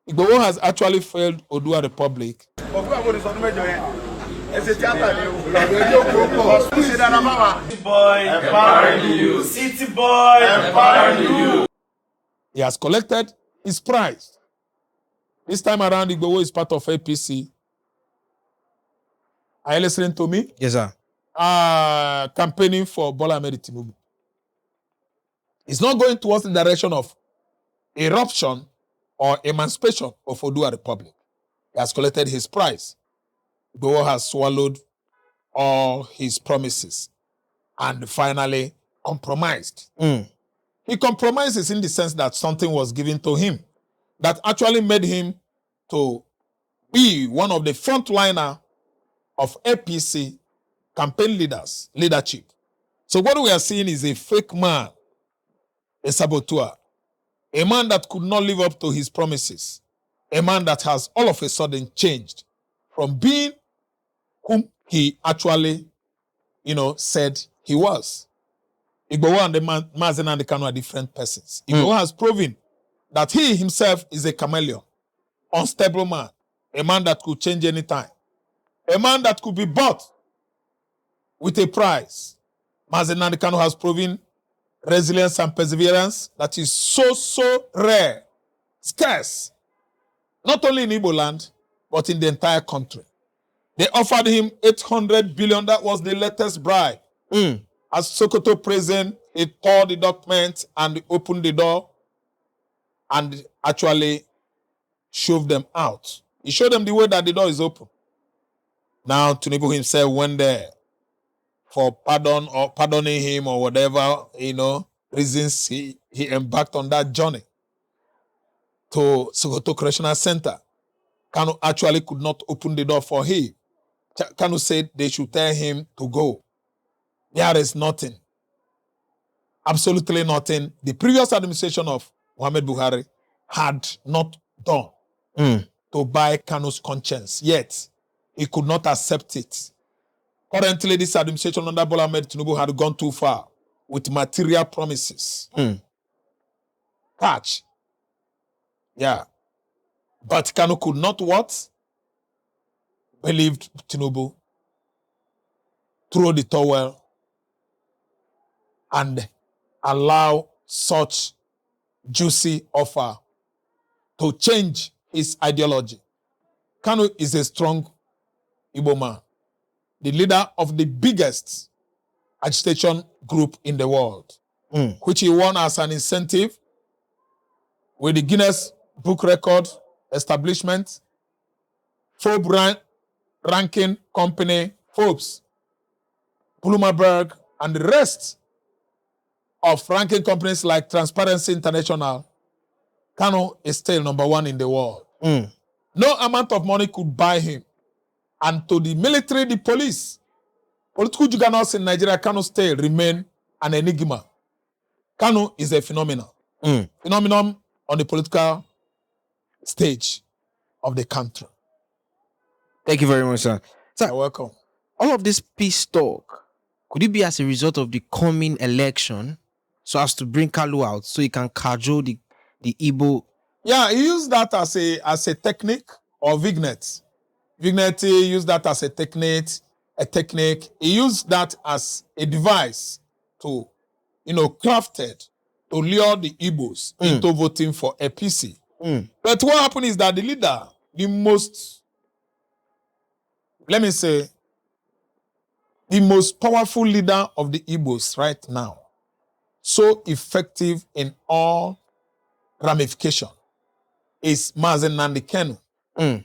Igboho has actually failed Odua Republic. City boy, empowering you. He has collected his prize. This time around, Igboho is part of APC. Are you listening to me? Yes, sir. Campaigning for Bola Tinubu. It's not going towards the direction of eruption or emancipation of Odua Republic. He has collected his prize. Igboho has swallowed all his promises and finally compromised. He compromises in the sense that something was given to him that actually made him to be one of the frontliner of APC campaign leadership. So what we are seeing is a fake man, a saboteur, a man that could not live up to his promises, a man that has all of a sudden changed from being whom he actually, said he was. Igboho and Nnamdi Kanu are different persons. Igboho has proven that he himself is a chameleon, unstable man, a man that could change anytime, a man that could be bought with a price. Nnamdi Kanu has proven resilience and perseverance that is so rare, scarce, not only in Igbo land, but in the entire country. They offered him 800 billion. That was the latest bribe. As Sokoto president, he tore the document and opened the door and actually shoved them out. He showed them the way that the door is open. Now, Tinubu himself went there for pardon or pardoning him or whatever, reasons he embarked on that journey to Sokoto Correctional Center. Kanu actually could not open the door for him. Kanu said they should tell him to go. There is nothing, absolutely nothing the previous administration of Muhammad Buhari had not done to buy Kanu's conscience. Yet, he could not accept it. Currently, this administration under Bola Tinubu had gone too far with material promises. Catch. Yeah. But Kanu could not what? Believed Tinubu, throw the towel, and allow such juicy offer to change his ideology. Kanu is a strong Igbo man, the leader of the biggest agitation group in the world, which he won as an incentive with the Guinness Book Record establishment, Forbes ranking company, Forbes, Bloomberg, and the rest of ranking companies like Transparency International. Kanu is still number one in the world. No amount of money could buy him. And to the military, the police, political juggernauts in Nigeria, Kanu still remain an enigma. Kanu is a phenomenon. Phenomenon on the political stage of the country. Thank you very much, sir. Sir, you're welcome. All of this peace talk, could it be as a result of the coming election so as to bring Kalu out so he can cajole the Igbo? Yeah, he used that as a technique or vignette. Vignette used that as a technique. He used that as a device to, crafted to lure the Igbos into voting for APC. But what happened is that the leader, the most powerful leader of the Igbos right now, so effective in all ramification, is Nnamdi Kanu.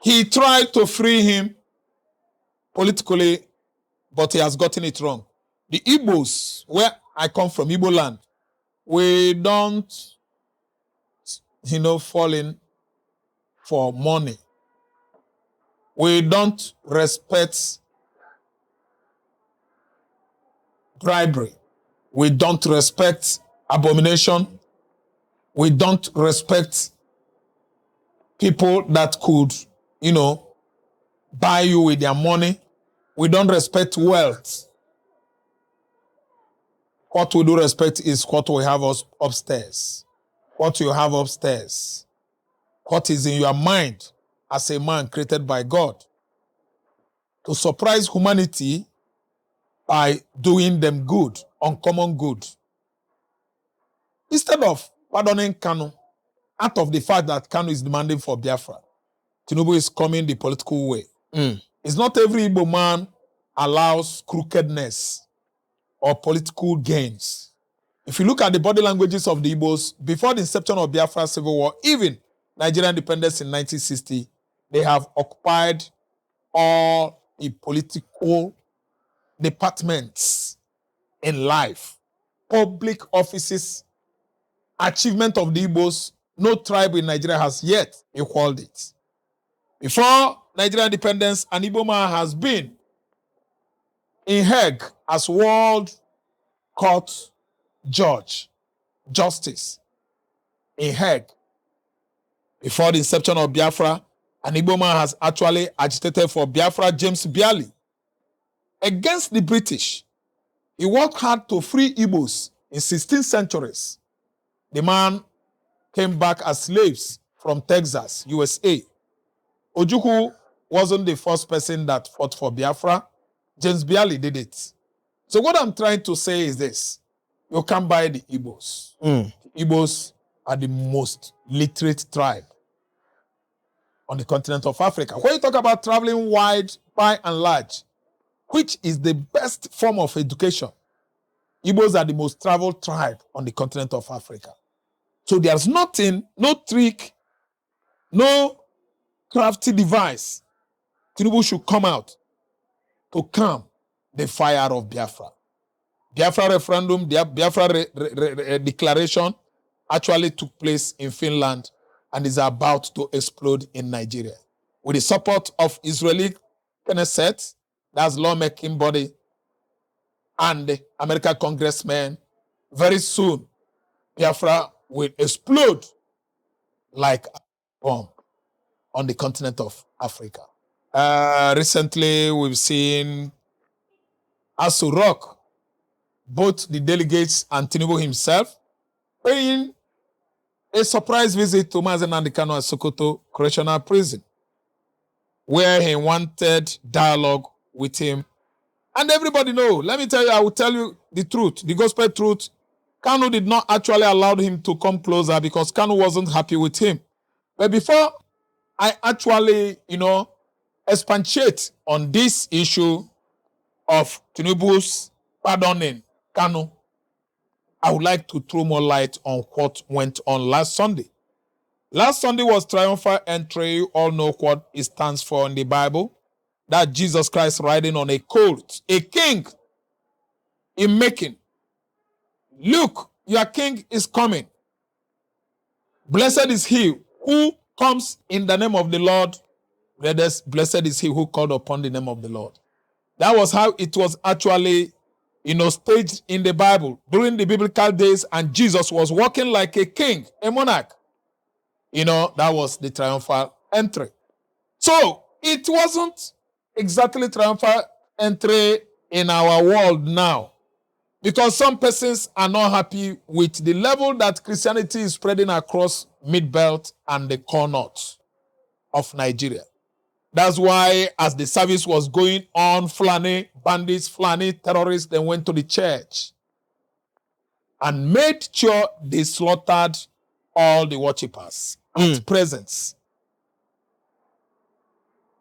He tried to free him politically, but he has gotten it wrong. The Igbos, where I come from, Igbo land, we don't, fall in for money. We don't respect bribery. We don't respect abomination. We don't respect people that could, buy you with their money. We don't respect wealth. What we do respect is what we have upstairs. what you have upstairs, what is in your mind as a man created by God, to surprise humanity by doing them good, uncommon good. Instead of pardoning Kanu, out of the fact that Kanu is demanding for Biafra, Tinubu is coming the political way. It's not every Igbo man allows crookedness or political gains. If you look at the body languages of the Igbos, before the inception of Biafra Civil War, even Nigerian independence in 1960, they have occupied all the political departments in life, public offices, achievement of the Igbos. No tribe in Nigeria has yet equaled it. Before Nigerian independence, an Igbo man has been in Hague as World Court Judge, Justice in Hague. Before the inception of Biafra, an Igbo man has actually agitated for Biafra, James Bialy, against the British. He worked hard to free Igbos in 16th centuries. The man came back as slaves from Texas, USA. Ojukwu wasn't the first person that fought for Biafra. James Bialy did it. So what I'm trying to say is this. You can't buy the Igbos. The Igbos are the most literate tribe on the continent of Africa. When you talk about traveling wide, by and large, which is the best form of education, Igbos are the most traveled tribe on the continent of Africa. So there's nothing, no trick, no crafty device. Tinubu should come out to calm the fire of Biafra. Biafra referendum, Biafra declaration actually took place in Finland and is about to explode in Nigeria. With the support of Israeli Knesset, that's lawmaking body, and the American congressmen, very soon, Biafra will explode like a bomb on the continent of Africa. Recently, we've seen Asu Rock, both the delegates and Tinubu himself, paying a surprise visit to Nnamdi Kanu at Sokoto Correctional Prison, where he wanted dialogue with him. And everybody know, let me tell you, I will tell you the truth, the gospel truth. Kanu did not actually allow him to come closer because Kanu wasn't happy with him. But before I actually, expatiate on this issue of Tinubu's pardoning Kanu, I would like to throw more light on what went on last Sunday. Last Sunday was triumphal entry. You all know what it stands for in the Bible. That Jesus Christ riding on a colt, a king in making. Look, your king is coming. Blessed is he who comes in the name of the Lord. Blessed is he who called upon the name of the Lord. That was how it was actually, staged in the Bible during the biblical days, and Jesus was walking like a king, a monarch. That was the triumphal entry. So it wasn't exactly triumphal entry in our world now, because some persons are not happy with the level that Christianity is spreading across Mid-Belt and the core north of Nigeria. That's why, as the service was going on, Fulani bandits, Fulani terrorists, they went to the church and made sure they slaughtered all the worshippers at presence.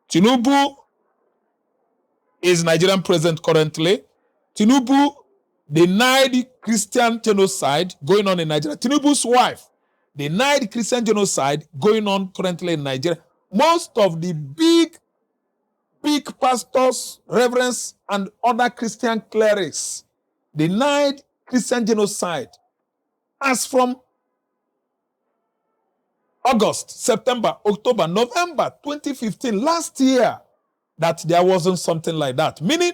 Tinubu is Nigerian president currently. Tinubu denied Christian genocide going on in Nigeria. Tinubu's wife denied Christian genocide going on currently in Nigeria. Most of the big pastors, reverends, and other Christian clerics denied Christian genocide as from August, September, October, November 2015, last year, that there wasn't something like that. Meaning,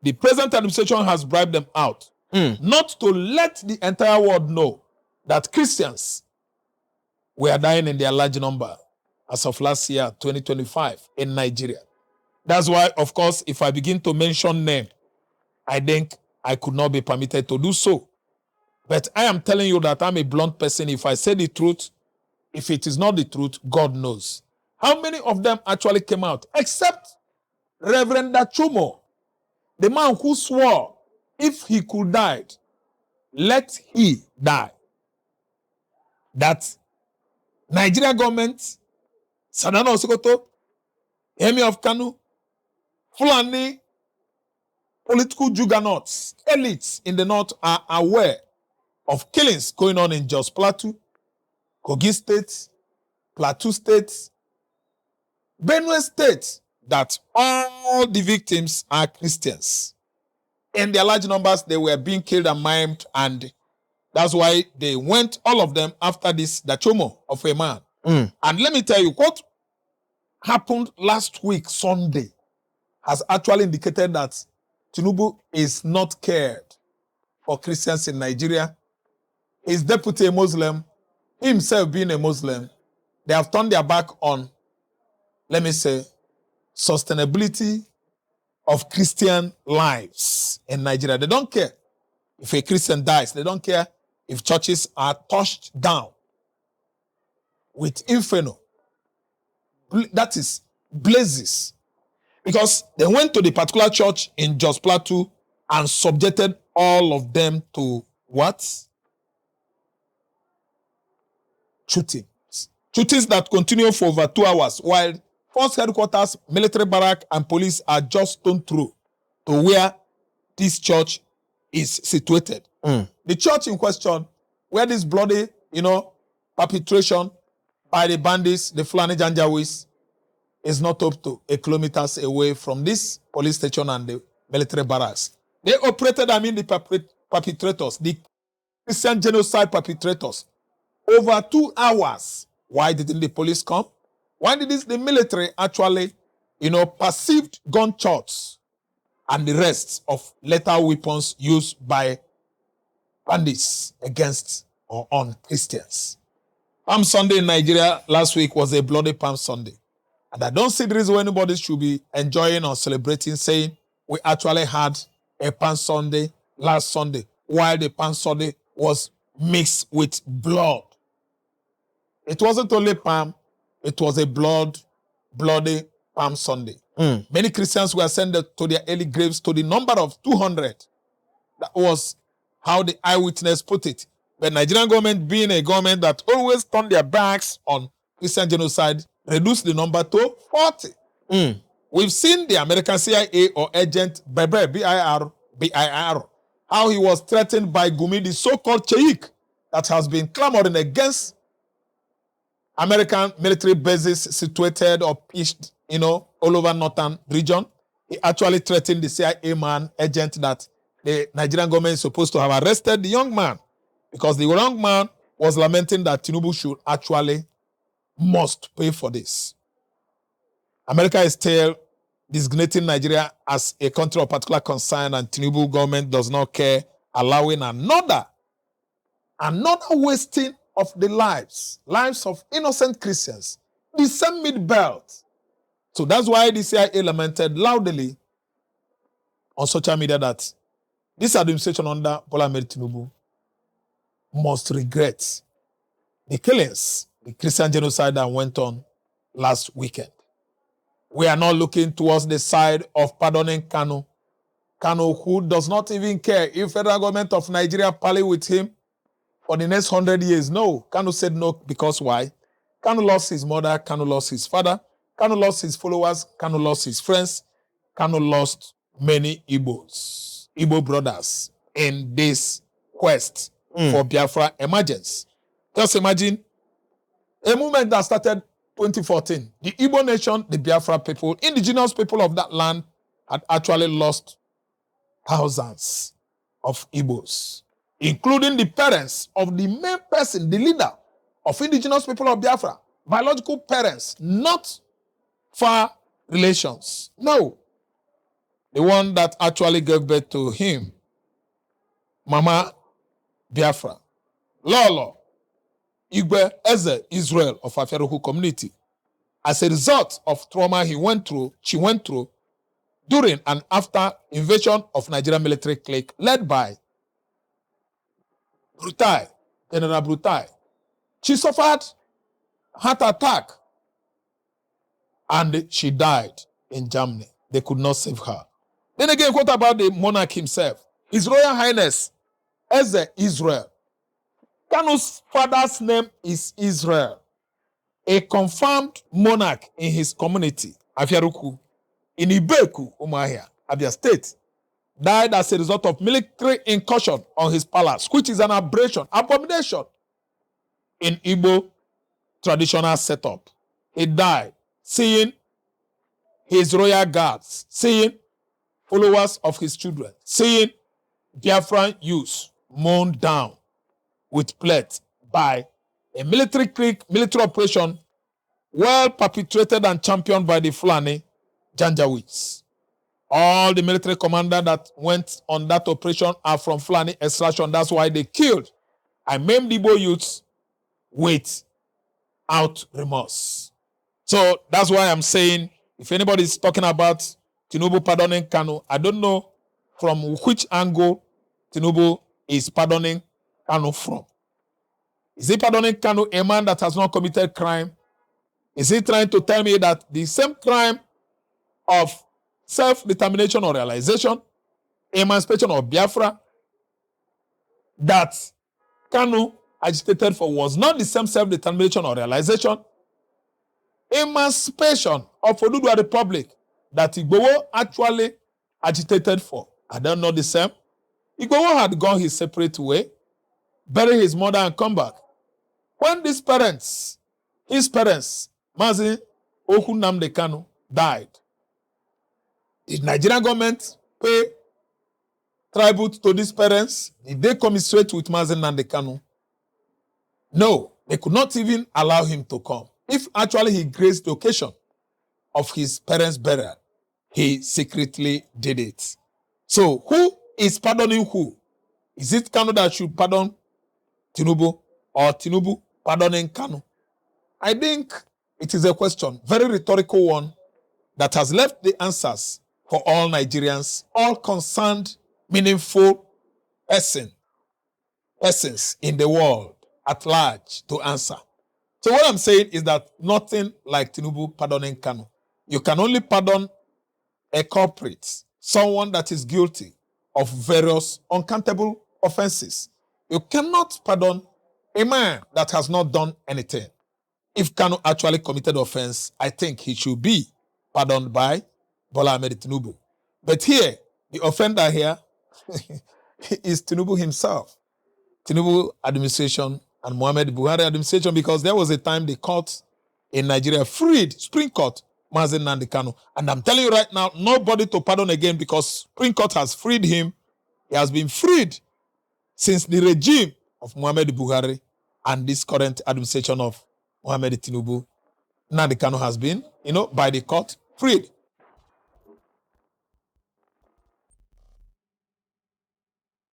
the present administration has bribed them out not to let the entire world know that Christians were dying in their large number as of last year, 2025, in Nigeria. That's why, of course, if I begin to mention names, I think I could not be permitted to do so. But I am telling you that I'm a blunt person. If I say the truth, if it is not the truth, God knows. How many of them actually came out? Except Reverend Dachumo, the man who swore if he could die, let he die. That Nigerian government, Sadana Osokoto, Emir of Kanu, Fulani, political juggernauts, elites in the north are aware of killings going on in Jos Plateau, Kogi State, Plateau State, Benue State, that all the victims are Christians. In their large numbers, they were being killed and maimed, and that's why they went, all of them, after this Dachomo of a man. And let me tell you, what happened last week, Sunday, has actually indicated that Tinubu is not cared for Christians in Nigeria. His deputy a Muslim, himself being a Muslim, they have turned their back on, let me say, sustainability of Christian lives in Nigeria. They don't care if a Christian dies. They don't care if churches are touched down with inferno. That is blazes. Because they went to the particular church in Jos Plateau and subjected all of them to what? Shootings. Shootings that continue for over 2 hours, while force headquarters, military barrack, and police are just stone through to where this church is situated. The church in question, where this bloody, perpetration by the bandits, the Fulani Janjaweeds, is not up to 1 kilometer away from this police station and the military barracks. They operated, the perpetrators, the Christian genocide perpetrators, over 2 hours. Why didn't the police come? Why did the military actually, perceived gunshots and the rest of lethal weapons used by bandits against or on Christians? Palm Sunday in Nigeria last week was a bloody Palm Sunday. And I don't see the reason why anybody should be enjoying or celebrating, saying we actually had a Palm Sunday last Sunday, while the Palm Sunday was mixed with blood. It wasn't only Palm, it was a bloody Palm Sunday. Many Christians were sent to their early graves to the number of 200. That was how the eyewitness put it. The Nigerian government, being a government that always turned their backs on Christian genocide, reduced the number to 40. We've seen the American CIA or agent Bebre, BIR, how he was threatened by Gumi, the so-called Sheikh that has been clamoring against American military bases situated or pitched, all over northern region. He actually threatened the CIA man, agent, that the Nigerian government is supposed to have arrested the young man, because the young man was lamenting that Tinubu should actually must pay for this. America is still designating Nigeria as a country of particular concern, and Tinubu government does not care, allowing another wasting of the lives of innocent Christians, the same mid-belt. So that's why the CIA lamented loudly on social media that this administration under Bola Tinubu must regret the killings, the Christian genocide that went on last weekend. We are not looking towards the side of pardoning Kanu, who does not even care if federal government of Nigeria parley with him for the next 100 years. No, Kanu said no, because why? Kanu lost his mother, Kanu lost his father, Kanu lost his followers, Kanu lost his friends, Kanu lost many Igbo brothers in this quest for Biafra emergence. Just imagine a movement that started 2014. The Igbo nation, the Biafra people, indigenous people of that land had actually lost thousands of Igbos, including the parents of the main person, the leader of indigenous people of Biafra, biological parents, not far relations. No. The one that actually gave birth to him, Mama Biafra, Lolo, Igwe Eze Israel of Afiaruhu community, as a result of trauma she went through during and after invasion of Nigerian military clique led by Brutai, General Brutai. She suffered heart attack and she died in Germany. They could not save her. Then again, what about the monarch himself? His Royal Highness Eze Israel. Kanu's father's name is Israel, a confirmed monarch in his community, Afiaruku, in Ibeku, Umuahia, Abia State, died as a result of military incursion on his palace, which is an abomination in Igbo traditional setup. He died seeing his royal guards, seeing followers of his children, seeing Biafran youths mown down with plate by a military operation well perpetrated and championed by the Fulani Janjaweeds. All the military commanders that went on that operation are from Fulani extraction. That's why they killed and maimed Igbo youths without remorse. So that's why I'm saying, if anybody is talking about Tinubu pardoning Kanu, I don't know from which angle Tinubu is pardoning Kanu from. Is he pardoning Kanu, a man that has not committed crime? Is he trying to tell me that the same crime of self-determination or realization, emancipation of Biafra, that Kanu agitated for was not the same self-determination or realization, emancipation of Oduduwa Republic that Igboho actually agitated for? I don't know the same. Igboho had gone his separate way, bury his mother and come back. When his parents, Mazi Nnamdi Kanu, died, did Nigerian government pay tribute to these parents? Did they commiserate with Mazi Nnamdi Kanu? No, they could not even allow him to come. If actually he graced the occasion of his parents' burial, he secretly did it. So who is pardoning who? Is it Kanu that should pardon Tinubu, or Tinubu pardoning Kanu? I think it is a question, very rhetorical one, that has left the answers for all Nigerians, all concerned, meaningful persons in the world at large to answer. So what I'm saying is that nothing like Tinubu pardoning Kanu. You can only pardon a culprit, someone that is guilty of various uncountable offenses. You cannot pardon a man that has not done anything. If Kanu actually committed offense, I think he should be pardoned by Bola Tinubu. But here, the offender here is Tinubu himself. Tinubu administration and Muhammad Buhari administration, because there was a time the court in Nigeria freed, Supreme Court, Mazi Nnamdi Kanu. And I'm telling you right now, nobody to pardon again, because Supreme Court has freed him. He has been freed since the regime of Muhammad Buhari and this current administration of Muhammad Tinubu. Nnamdi Kanu has been, by the court, freed.